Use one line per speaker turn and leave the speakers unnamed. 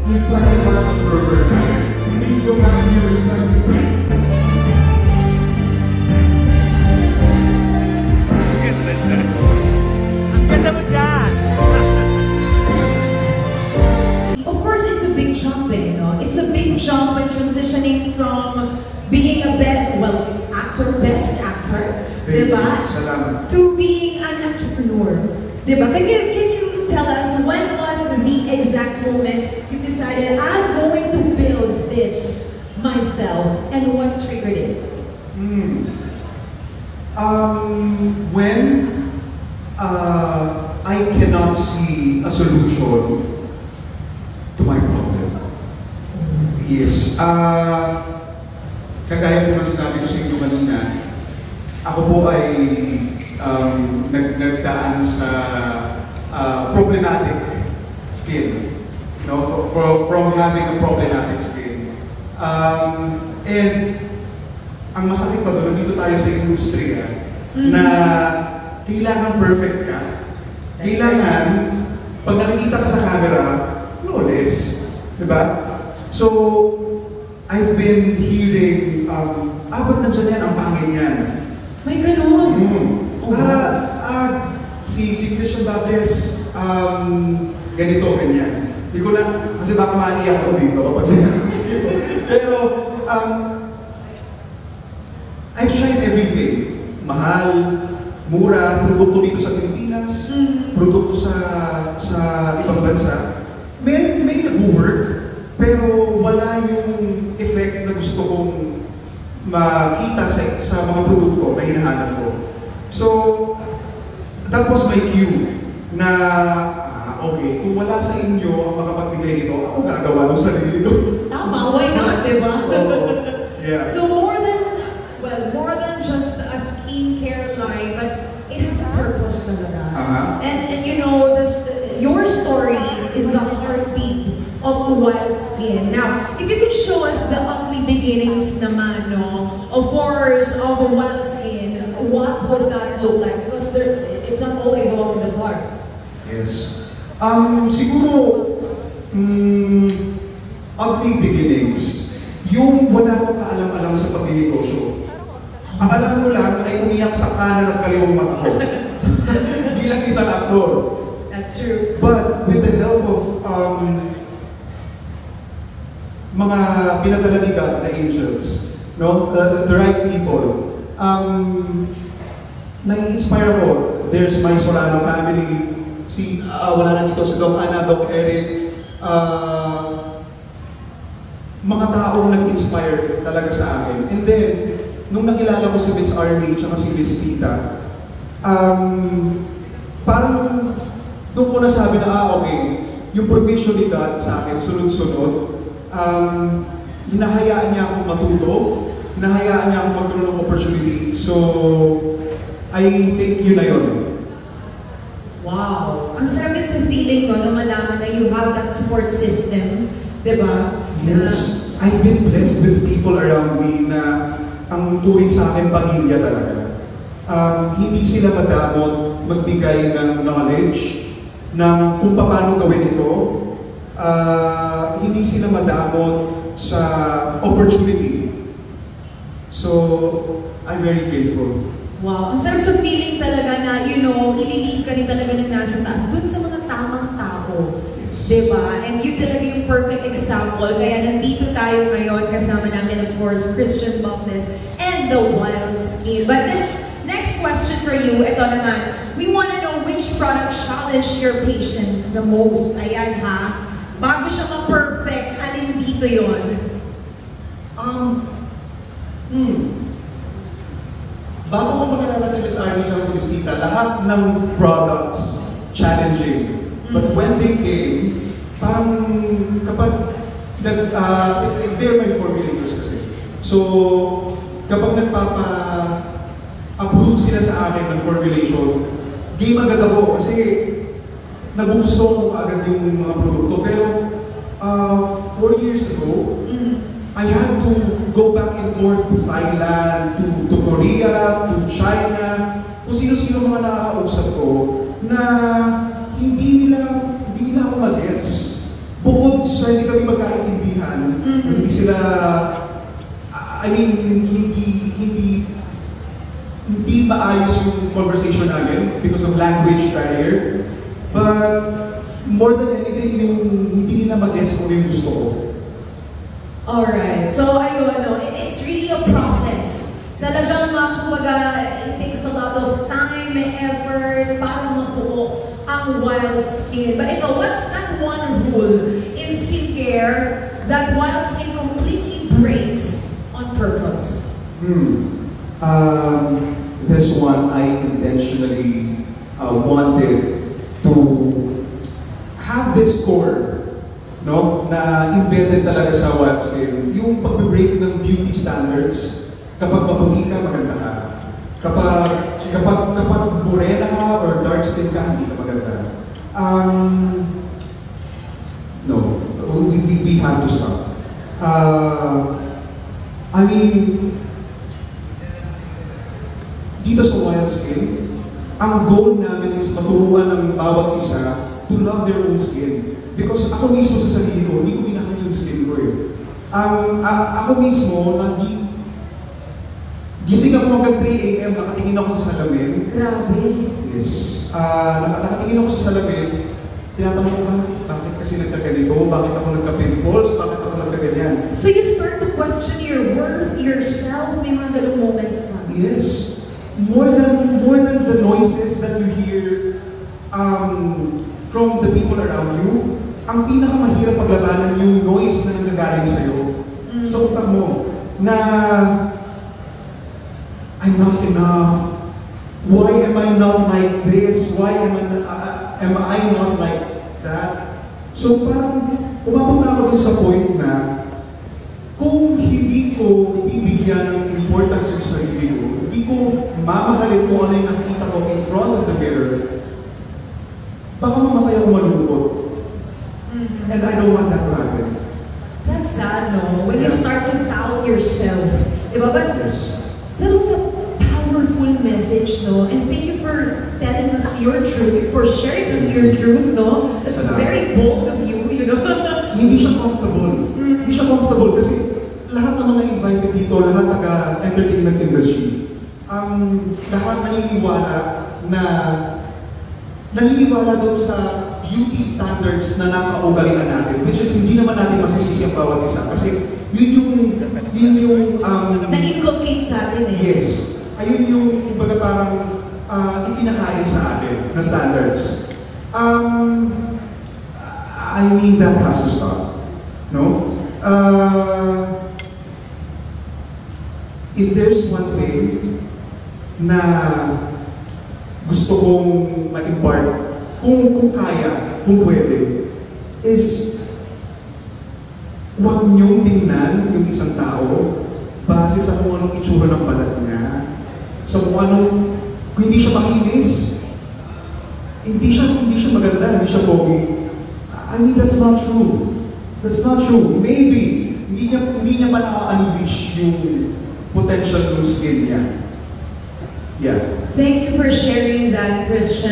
yung second part of the program. Please go back to your respective seats.
Ang ganda mo dyan!
Of course, it's a big jump, It's a big jump when transitioning from being a best actor, diba? To being an entrepreneur, diba? Can you tell us when was the exact moment you decided I'm going to build this myself and what triggered it?
When I cannot see a solution to my problem. Yes. Kagaya po ng sinabi ko sa inyo kanina, ako po ay nagdaan sa problematic skin. From having a problematic skin. And ang masakit pa doon, nandito tayo sa industriya na kailangan perfect ka. Kailangan, pag nakikita ka sa camera, flawless. Diba? So, I've been hearing, ba't nandiyan yan? Ang pangin yan.
May ganun.
Si Christian Baptist, ganito, ganyan. Hindi ko na, kasi baka maiyak ako dito kapag sinabi. Pero, I've tried everything. Mahal, mura, produkto dito sa Pilipinas, produkto sa ibang bansa. May nag-work, pero wala yung effect na gusto kong makita sa mga produkto na hinahanap ko. So, that was my cue na, okay, kung wala sa inyo ang makapagbigay nito, ako gagawa ng sarili ko.
Tama, why not, diba?
Yeah.
So more than just a skincare line, but it has a purpose talaga. And your story is the heartbeat of Wild Skin. Now, if you could show us the ugly beginnings naman, of course, of Wild Skin, what would that look like? Because it's not always all in the park.
Yes. Siguro, ugly beginnings. Yung wala akong kaalam-alam sa pagninegosyo. Ang alam mo lang ay umiyak sa kanan at kaliwang mata ko. Bilang isang aktor.
That's true.
But with the help of mga pinadala ni God na angels, the right people, nai-inspire ako. There's my Solano family, wala na dito si Doc Ana, Doc Eric, mga taong nag-inspire talaga sa akin. And then, nung nakilala ko si Miss Army at si Miss Tita, parang doon ko nasabi na, okay, yung provision ni God sa akin, sunod-sunod, hinahayaan niya akong matuto, hinahayaan niya akong magkaroon ng opportunity. So, I think yun na yun.
Wow! Ang sarap din sa feeling na malaman na you have that support system, diba?
Yes. I've been blessed with people around me na ang turing sa akin pamilya talaga. Hindi sila madamot magbigay ng knowledge ng kung paano gawin ito. Hindi sila madamot sa opportunity. So, I'm very grateful.
Wow, ang sarap sa feeling talaga na, ililid ka rin talaga ng nasa taas dun sa mga tamang tao.
Yes.
Diba? And yun talaga yung perfect example. Kaya nandito tayo ngayon, kasama namin of course, Christian Baptist and the Wild Skin. But this next question for you, ito naman, we want to know which product challenged your patience the most. Ayan ha. Bago siya ma-perfect, alin dito yun?
Bago ko makilala si Miss Army at si Miss Tita, lahat ng products challenging. But when they came, parang kapag they're my formulators kasi. So, kapag nagpapa-approve sila sa akin ng formulation, game agad ako kasi nagugusto ko agad yung mga produkto. Pero 4 years ago, I had to go back and forth to Thailand, to Korea, to China, kung sino-sino mga nakakausap ko na hindi nila ako mag-gets. Bukod sa hindi kami magkaintindihan, hindi sila, I mean, hindi maayos yung conversation namin because of language barrier. But more than anything, yung hindi nila mag-gets kung yung gusto ko.
Alright, so ayun, no, it's really a process. Talagang kumbaga, it takes a lot of time and effort para mabuo ang Wild Skin. But ito, what's that one rule in skincare that Wild Skin completely breaks on purpose?
This one, I intentionally wanted to have this core, no, na embedded talaga sa Wild Skin, yung pag-break ng beauty standards. Kapag maputi ka, maganda ka. Kapag morena ka or dark skin ka, hindi ka maganda. No, we have to stop. I mean, dito sa Wild Skin, ang goal namin is maturuan ng bawat isa to love their own skin. Because ako mismo sa sarili ko, hindi ko pinakita yung skin ko eh. Ako mismo, gising ako hanggang 3 AM, nakatingin ako sa salamin.
Grabe.
Yes. Nakatingin ako sa salamin, tinatanong ko, bakit kasi nagkaganito? Bakit ako nagka-pimples? Bakit ako nagkaganyan?
So you start to question your worth, yourself, may mga ganung moments ka?
Yes. More than the noises that you hear from the people around you, ang pinakamahirap paglabanan yung noise na nanggagaling sa'yo. Sa utak mo, na I'm not enough. Why am I not like this? Why am I not like that? So parang umabot na ako dun sa point na kung hindi ko bibigyan ng importance yung sarili ko, hindi ko mamahalin kung ano yung nakikita ko in front of the mirror, baka mamatay ako malungkot. And I don't want that to happen.
That's sad, no? When you start to doubt yourself. Diba? But
Yes.
that was a powerful message, no? And thank you for telling us your truth, for sharing us your truth, no? That's very bold of you, you know?
Hindi siya comfortable. Hindi siya comfortable kasi lahat ng mga invited dito, lahat taga-entertainment industry, lahat naniniwala doon sa beauty standards na nakaugalian natin, which is hindi naman natin masisisi ang bawat isa. Kasi yun yung
Na-inculcate sa atin eh.
yes. Ayun yung kumbaga parang ipinakain sa atin na standards. I mean, that has to stop. No? If there's one thing na gusto kong ma-impart, kung kaya, kung pwede, is huwag niyong tingnan yung isang tao base sa kung anong itsura ng balat niya, sa kung hindi siya makinis, hindi siya maganda, hindi siya pogi. I mean, that's not true. That's not true. Maybe, hindi niya pa na-unleash yung potential ng skin niya. Yeah.
Thank you for sharing that, Christian.